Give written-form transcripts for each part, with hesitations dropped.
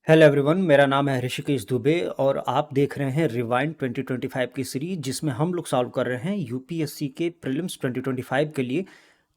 Hello everyone, मेरा नाम है ऋषिकेश दुबे और आप देख रहे हैं रिवाइंड 2025 की सीरीज जिसमें हम लोग सॉल्व कर रहे हैं यूपीएससी के प्रीलिम्स 2025 के लिए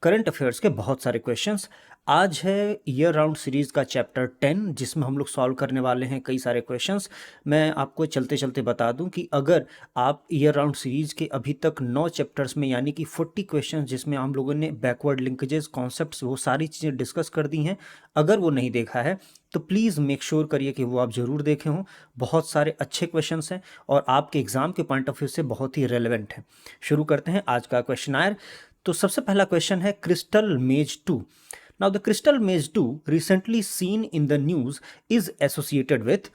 करंट अफेयर्स के बहुत सारे क्वेश्चंस। आज है ईयर राउंड सीरीज का चैप्टर 10 जिसमें हम लोग सॉल्व करने वाले हैं कई सारे क्वेश्चंस। मैं आपको चलते चलते बता दूं कि अगर आप ईयर राउंड सीरीज के अभी तक 9 चैप्टर्स में यानी कि 40 क्वेश्चंस जिसमें हम लोगों ने बैकवर्ड लिंकेजेस कॉन्सेप्ट्स वो सारी चीज़ें डिस्कस कर दी हैं, अगर वो नहीं देखा है तो प्लीज़ मेक श्योर करिए कि वो आप ज़रूर देखे हों। बहुत सारे अच्छे क्वेश्चंस हैं और आपके एग्ज़ाम के पॉइंट ऑफ व्यू से बहुत ही रेलेवेंट हैं। शुरू करते हैं आज का क्वेश्चन। तो सबसे पहला क्वेश्चन है क्रिस्टल मेज 2। नाउ द क्रिस्टल मेज 2 recently seen in the news is associated with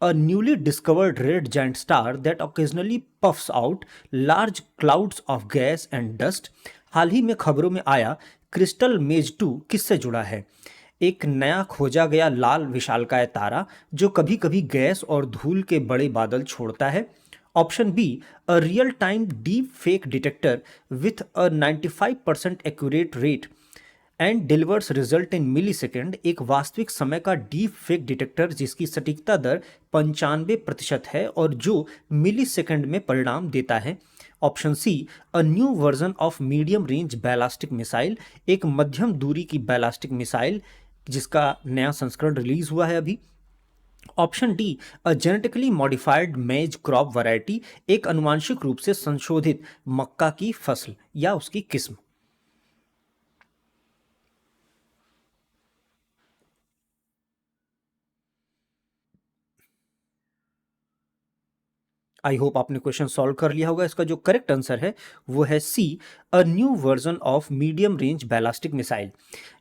a newly discovered red giant star that occasionally puffs out large clouds of gas and dust। हाल ही में खबरों में आया क्रिस्टल मेज 2 किससे जुड़ा है? एक नया खोजा गया लाल विशालकाय तारा जो कभी कभी गैस और धूल के बड़े बादल छोड़ता है। Option B, a real time deep fake detector with a 95% accurate rate and delivers result in millisecond. एक वास्तविक समय का डीप फेक डिटेक्टर जिसकी सटीकता दर 95% है और जो मिली सेकेंड में परिणाम देता है। Option C, a new version of medium range ballistic missile. एक मध्यम दूरी की बैलास्टिक मिसाइल जिसका नया संस्करण रिलीज हुआ है अभी। ऑप्शन डी, अ जेनेटिकली मॉडिफाइड मेज क्रॉप वैरायटी। एक अनुवांशिक रूप से संशोधित मक्का की फसल या उसकी किस्म। आई होप आपने क्वेश्चन सॉल्व कर लिया होगा। इसका जो करेक्ट आंसर है वो है C, a new version of medium range ballistic missile.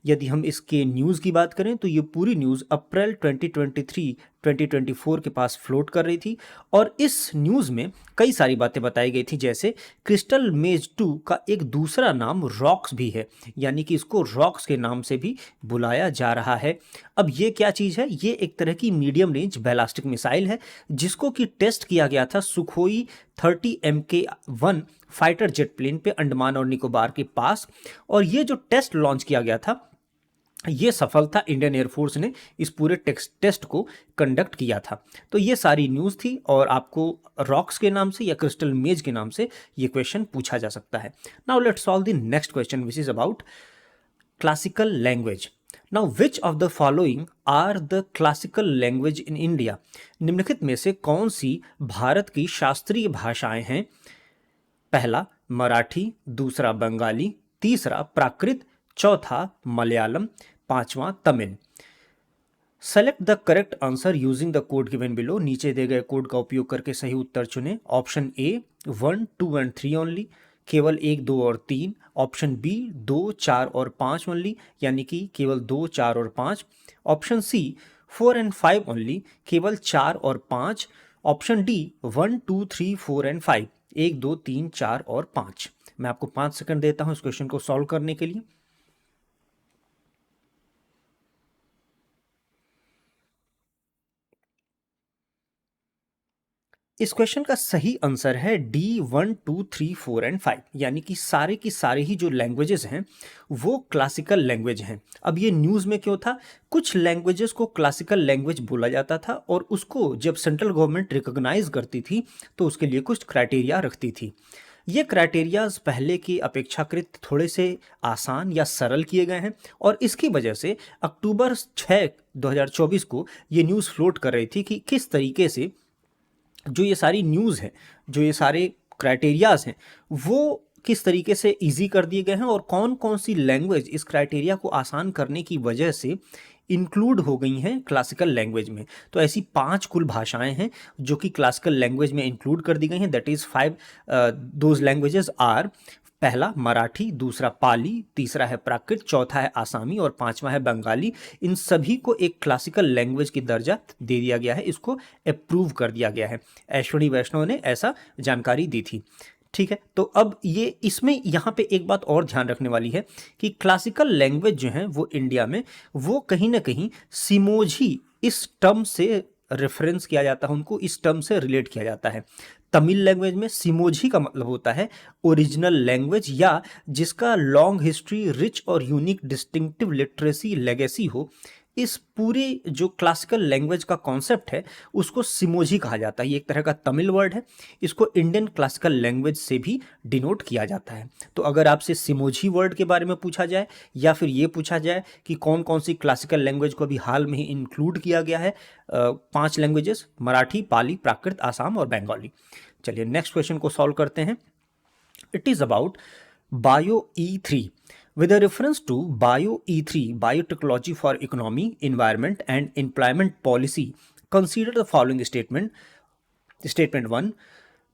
यदि हम इसके न्यूज़ की बात करें तो ये पूरी न्यूज़ अप्रैल 2023-2024 के पास फ्लोट कर रही थी और इस न्यूज़ में कई सारी बातें बताई गई थी, जैसे क्रिस्टल मेज 2 का एक दूसरा नाम रॉक्स भी है, यानी कि इसको रॉक्स के नाम से भी बुलाया जा रहा है। अब ये क्या चीज़ है? ये एक तरह की मीडियम रेंज बैलास्टिक मिसाइल है जिसको कि टेस्ट किया गया था Sukhoi 30 MK1 fighter jet plane पे अंडमान और निकोबार के पास। और ये जो टेस्ट लॉन्च किया गया था ये सफल था। इंडियन एयरफोर्स ने इस पूरे टेस्ट को कंडक्ट किया था। तो ये सारी न्यूज़ थी और आपको रॉक्स के नाम से या क्रिस्टल मेज के नाम से ये क्वेश्चन पूछा जा सकता है। Now let's solve the next question which is about classical language. Now which of the following are the classical language in India? निम्नलिखित में से कौन सी भारत की शास्त्रीय भाषाएं हैं? पहला मराठी, दूसरा बंगाली, तीसरा प्राकृत, चौथा मलयालम, पांचवा Tamil. Select the correct answer using the code given below. नीचे दिए गए कोड का उपयोग करके सही उत्तर चुनें। ऑप्शन ए 1, 2 एंड 3 ओनली, केवल 1, 2 और 3। ऑप्शन बी 2, 4 और 5 ओनली, यानी कि केवल 2, 4 और 5। ऑप्शन सी 4 एंड 5 ओनली, केवल 4 और 5। ऑप्शन डी 1, 2, 3, 4 एंड 5, 1, 2, 3, 4 और 5। मैं आपको 5 सेकंड देता हूं इस क्वेश्चन को सॉल्व करने के लिए। इस क्वेश्चन का सही आंसर है डी 1, 2, 3, 4 एंड 5, यानी कि सारे की सारे ही जो लैंग्वेजेस हैं वो क्लासिकल लैंग्वेज हैं। अब ये न्यूज़ में क्यों था? कुछ लैंग्वेजेस को क्लासिकल लैंग्वेज बोला जाता था और उसको जब सेंट्रल गवर्नमेंट रिकॉग्नाइज करती थी तो उसके लिए कुछ क्राइटेरिया रखती थी। ये क्राइटेरियाज पहले की अपेक्षाकृत थोड़े से आसान या सरल किए गए हैं और इसकी वजह से अक्टूबर 6, 2024 को ये न्यूज़ फ्लोट कर रही थी कि किस तरीके से जो ये सारी न्यूज़ है, जो ये सारे क्राइटेरियाज हैं, वो किस तरीके से इजी कर दिए गए हैं और कौन कौन सी लैंग्वेज इस क्राइटेरिया को आसान करने की वजह से इंक्लूड हो गई हैं क्लासिकल लैंग्वेज में। तो ऐसी 5 कुल भाषाएं हैं जो कि क्लासिकल लैंग्वेज में इंक्लूड कर दी गई हैं। That is 5। Those languages are, पहला मराठी, दूसरा पाली, तीसरा है प्राकृत, चौथा है आसामी और पांचवा है बंगाली। इन सभी को एक क्लासिकल लैंग्वेज की दर्जा दे दिया गया है, इसको अप्रूव कर दिया गया है। अश्विनी वैष्णव ने ऐसा जानकारी दी थी। ठीक है, तो अब ये इसमें यहाँ पे एक बात और ध्यान रखने वाली है कि क्लासिकल लैंग्वेज जो हैं वो इंडिया में वो कहीं ना कहीं सिमोजी इस टर्म से रेफरेंस किया जाता है, उनको इस टर्म से रिलेट किया जाता है। तमिल लैंग्वेज में सिमोजी का मतलब होता है ओरिजिनल लैंग्वेज या जिसका लॉन्ग हिस्ट्री, रिच और यूनिक डिस्टिंक्टिव लिटरेसी लेगेसी हो। इस पूरे जो क्लासिकल लैंग्वेज का कॉन्सेप्ट है उसको सिमोजी कहा जाता है। ये एक तरह का तमिल वर्ड है। इसको इंडियन क्लासिकल लैंग्वेज से भी डिनोट किया जाता है। तो अगर आपसे सिमोजी वर्ड के बारे में पूछा जाए या फिर ये पूछा जाए कि कौन कौन सी क्लासिकल लैंग्वेज को अभी हाल में ही इंक्लूड किया गया है, 5 लैंग्वेजेस, मराठी, पाली, प्राकृत, आसाम और बंगाली। चलिए नेक्स्ट क्वेश्चन को सॉल्व करते हैं। It is about Bio-E3. With a reference to Bio-E3, biotechnology for economy, environment, and employment policy, consider the following statement. Statement 1.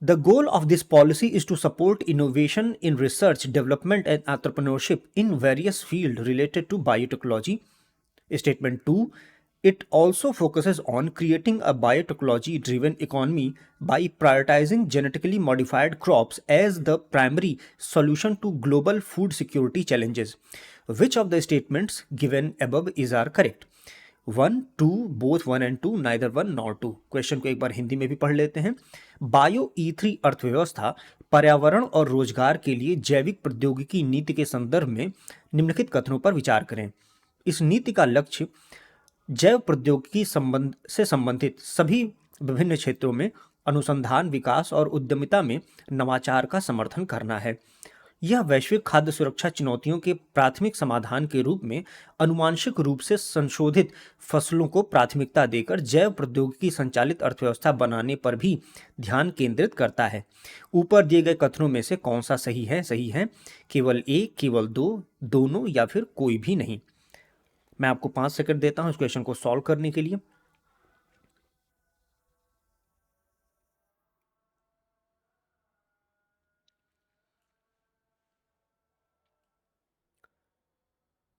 The goal of this policy is to support innovation in research, development, and entrepreneurship in various fields related to biotechnology. Statement 2. It also focuses on creating a biotechnology driven economy by prioritizing genetically modified crops as the primary solution to global food security challenges. Which of the statements given above is are correct? 1, 2, both 1 and 2, neither 1 nor 2। Question को एक बार हिंदी में भी पढ़ लेते हैं। बायो-E3 अर्थव्यवस्था, पर्यावरण और रोजगार के लिए जैविक प्रौद्योगिकी नीति के संदर्भ में निम्नलिखित कथनों पर विचार करें। इस नीति का लक्ष्य जैव प्रौद्योगिकी से संबंधित सभी विभिन्न क्षेत्रों में अनुसंधान, विकास और उद्यमिता में नवाचार का समर्थन करना है। यह वैश्विक खाद्य सुरक्षा चुनौतियों के प्राथमिक समाधान के रूप में अनुवांशिक रूप से संशोधित फसलों को प्राथमिकता देकर जैव प्रौद्योगिकी संचालित अर्थव्यवस्था बनाने पर भी ध्यान केंद्रित करता है। ऊपर दिए गए कथनों में से कौन सा सही है? सही है केवल एक, केवल दो, दोनों या फिर कोई भी नहीं। मैं आपको 5 सेकंड देता हूं इस क्वेश्चन को सॉल्व करने के लिए।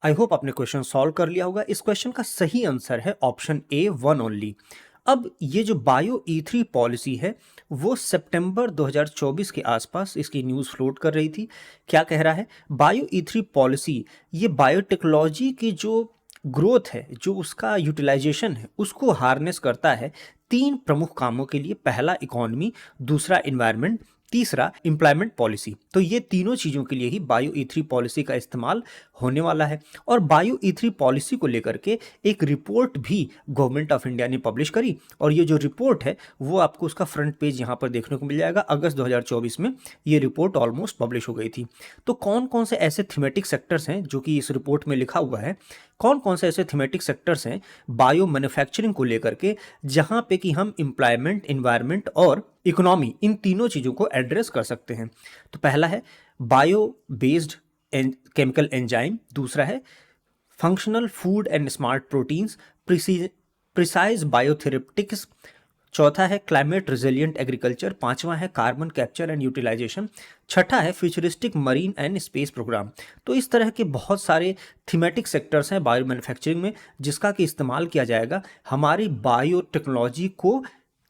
आई होप आपने क्वेश्चन सॉल्व कर लिया होगा। इस क्वेश्चन का सही आंसर है ऑप्शन ए, 1 ओनली। अब ये जो Bio-E3 पॉलिसी है वो सितंबर 2024 के आसपास इसकी न्यूज़ फ्लोट कर रही थी। क्या कह रहा है? Bio-E3 पॉलिसी ये बायोटेक्नोलॉजी की जो ग्रोथ है, जो उसका यूटिलाइजेशन है, उसको हार्नेस करता है 3 प्रमुख कामों के लिए। पहला इकोनॉमी, दूसरा इन्वायरमेंट, तीसरा एम्प्लॉयमेंट पॉलिसी। तो ये तीनों चीज़ों के लिए ही Bio-E3 पॉलिसी का इस्तेमाल होने वाला है। और Bio-E3 पॉलिसी को लेकर के एक रिपोर्ट भी गवर्नमेंट ऑफ इंडिया ने पब्लिश करी, और ये जो रिपोर्ट है वो आपको उसका फ्रंट पेज यहाँ पर देखने को मिल जाएगा। अगस्त 2024 में ये रिपोर्ट ऑलमोस्ट पब्लिश हो गई थी। तो कौन कौन से ऐसे थीमेटिक सेक्टर्स हैं जो कि इस रिपोर्ट में लिखा हुआ है, कौन कौन से ऐसे थीमेटिक सेक्टर्स हैं बायो मैन्युफैक्चरिंग को लेकर के, जहां पे कि हम एम्प्लॉयमेंट, इन्वायरमेंट और इकोनॉमी, इन तीनों चीज़ों को एड्रेस कर सकते हैं। तो पहला है बायो बेस्ड केमिकल एंजाइम, दूसरा है functional food and smart proteins, precise biotherapeutics, चौथा है क्लाइमेट रिजिलियंट एग्रीकल्चर, पांचवा है कार्बन कैप्चर एंड यूटिलाइजेशन, छठा है futuristic marine and space programme. तो इस तरह के बहुत सारे थीमेटिक सेक्टर्स हैं बायो मैन्युफैक्चरिंग में, जिसका कि इस्तेमाल किया जाएगा हमारी बायोटेक्नोलॉजी को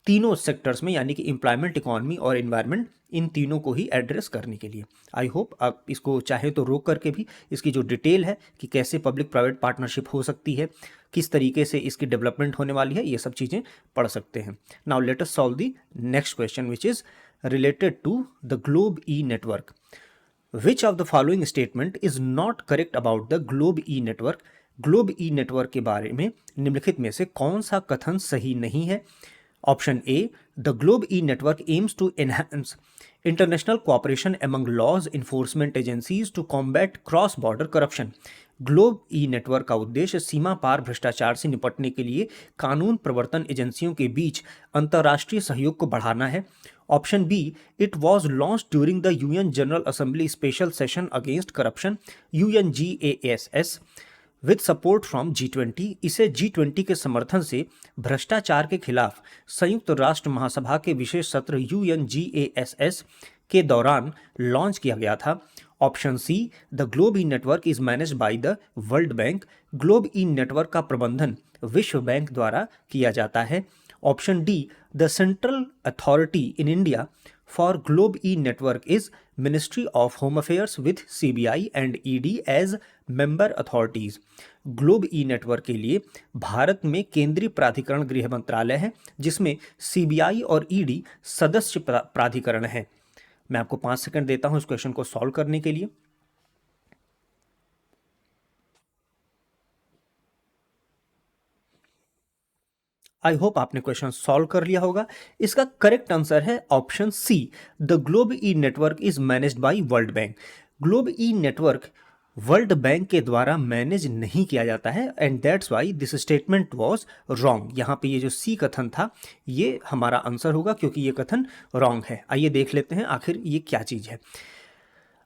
तीनों सेक्टर्स में, यानी कि एम्प्लॉयमेंट, इकोनॉमी और इन्वायरमेंट, इन तीनों को ही एड्रेस करने के लिए। आई होप आप इसको चाहे तो रोक करके भी इसकी जो डिटेल है कि कैसे पब्लिक प्राइवेट पार्टनरशिप हो सकती है, किस तरीके से इसकी डेवलपमेंट होने वाली है, ये सब चीज़ें पढ़ सकते हैं। Now let us solve the next question which is related to the globe E network. Which of the following statement is not correct about the globe E network? Globe E network के बारे में निम्नलिखित में से कौन सा कथन सही नहीं है? Option A, the Globe E-Network aims to enhance international cooperation among laws enforcement agencies to combat cross-border corruption. Globe E network का उद्देश्य सीमा पार भ्रष्टाचार से निपटने के लिए कानून प्रवर्तन एजेंसियों के बीच अंतर्राष्ट्रीय सहयोग को बढ़ाना है। Option B, it was launch during the UN General Assembly special session against corruption, UNGASS, with support from G20। इसे G20 के समर्थन से भ्रष्टाचार के खिलाफ संयुक्त राष्ट्र महासभा के विशेष सत्र UNGASS के दौरान लॉन्च किया गया था। Option C, the globe E network is managed by the World Bank. Globe E network का प्रबंधन विश्व बैंक द्वारा किया जाता है। Option D, the central authority in India for globe E network is Ministry of home Affairs with CBI and ED as member authorities. Globe E network के लिए भारत में केंद्रीय प्राधिकरण गृह मंत्रालय है, जिसमें CBI और ED सदस्य प्राधिकरण है। मैं आपको 5 सेकंड देता हूं इस क्वेश्चन को सॉल्व करने के लिए। आई होप आपने क्वेश्चन सॉल्व कर लिया होगा। इसका करेक्ट आंसर है option C, the globe E network is managed by World Bank. Globe E network World Bank के द्वारा मैनेज नहीं किया जाता है and that's why this statement was wrong. यहाँ पे ये जो सी कथन था ये हमारा आंसर होगा क्योंकि ये कथन रॉन्ग है। आइए देख लेते हैं आखिर ये क्या चीज़ है।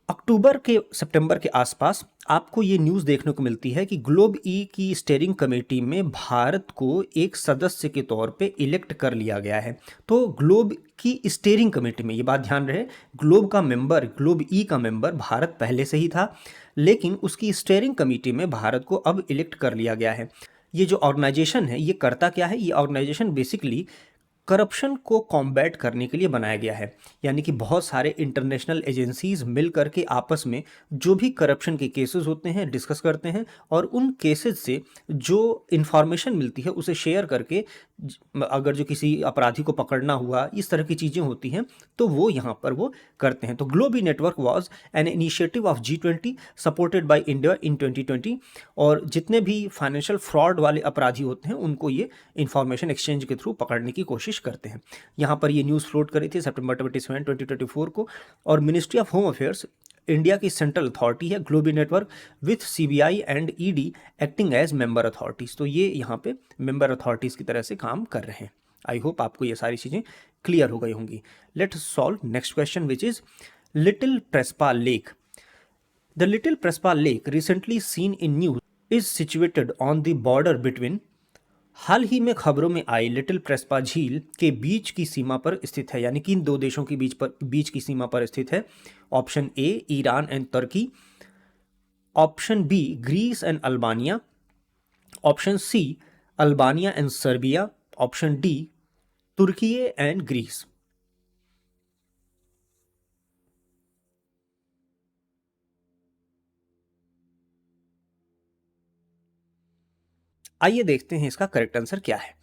सितंबर के आसपास आपको ये न्यूज़ देखने को मिलती है कि ग्लोब ई की स्टीयरिंग कमेटी में भारत को एक सदस्य के तौर पे इलेक्ट कर लिया गया है। तो ग्लोब की स्टीयरिंग कमेटी में, ये बात ध्यान रहे, ग्लोब ई का मेंबर भारत पहले से ही था, लेकिन उसकी स्टीयरिंग कमेटी में भारत को अब इलेक्ट कर लिया गया है। ये जो ऑर्गेनाइजेशन है ये करता क्या है? ये ऑर्गेनाइजेशन बेसिकली करप्शन को कॉम्बैट करने के लिए बनाया गया है। यानी कि बहुत सारे इंटरनेशनल एजेंसीज मिल करके आपस में जो भी करप्शन के केसेस होते हैं डिस्कस करते हैं और उन केसेस से जो इन्फॉर्मेशन मिलती है उसे शेयर करके अगर जो किसी अपराधी को पकड़ना हुआ, इस तरह की चीज़ें होती हैं तो वो यहाँ पर वो करते हैं। तो Globe network was an initiative of G20 supported by India in 2020 और जितने भी फाइनेंशियल फ्रॉड वाले अपराधी होते हैं उनको ये इंफॉर्मेशन एक्सचेंज के थ्रू पकड़ने की कोशिश करते हैं। यहाँ पर ये न्यूज़ फ्लोट करी थी सितंबर 27, 2024 को। और ministry of home affairs India की सेंट्रल अथॉरिटी है Globe network with CBI and ED acting as member authorities. तो ये यहाँ पे मेंबर अथॉरिटीज़ की तरह से काम कर रहे हैं। आई होप आपको ये सारी चीज़ें क्लियर हो गई होंगी। Let's solve next question which is Little Prespa Lake. The Little Prespa Lake recently seen in news is situated on the border between. हाल ही में खबरों में आई लिटिल प्रेस्पा झील के बीच की सीमा पर स्थित है, यानी कि इन दो देशों के बीच की सीमा पर स्थित है। Option A Iran and Turkey, option B Greece and Albania, option C Albania and Serbia, option D Turkey and Greece. आइए देखते हैं इसका करेक्ट आंसर क्या है।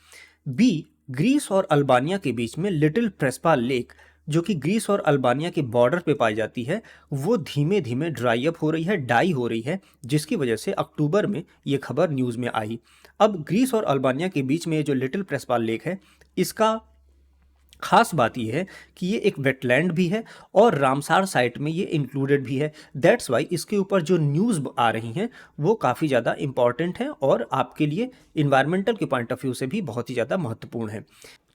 बी, ग्रीस और अल्बानिया के बीच में लिटिल प्रेस्पा लेक जो कि ग्रीस और अल्बानिया के बॉर्डर पे पाई जाती है वो धीमे धीमे ड्राई अप हो रही है, डाई हो रही है, जिसकी वजह से अक्टूबर में ये खबर न्यूज़ में आई। अब ग्रीस और अल्बानिया के बीच में जो लिटिल प्रेस्पा लेक है इसका खास बात यह है कि ये एक वेटलैंड भी है और रामसार साइट में ये इंक्लूडेड भी है। दैट्स वाई इसके ऊपर जो न्यूज़ आ रही हैं वो काफ़ी ज़्यादा इंपॉर्टेंट है और आपके लिए इन्वायरमेंटल के पॉइंट ऑफ व्यू से भी बहुत ही ज़्यादा महत्वपूर्ण है।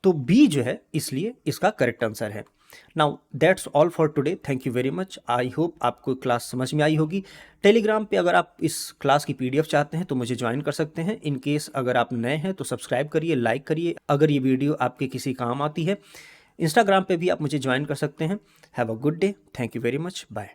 तो बी जो है इसलिए इसका करेक्ट आंसर है। Now that's all for today, thank you very much. I hope आपको क्लास समझ में आई होगी। टेलीग्राम पे अगर आप इस क्लास की PDF चाहते हैं तो मुझे ज्वाइन कर सकते हैं। इन केस अगर आप नए हैं तो सब्सक्राइब करिए, लाइक करिए अगर ये वीडियो आपके किसी काम आती है। इंस्टाग्राम पे भी आप मुझे ज्वाइन कर सकते हैं। Have a good day, thank you very much, bye.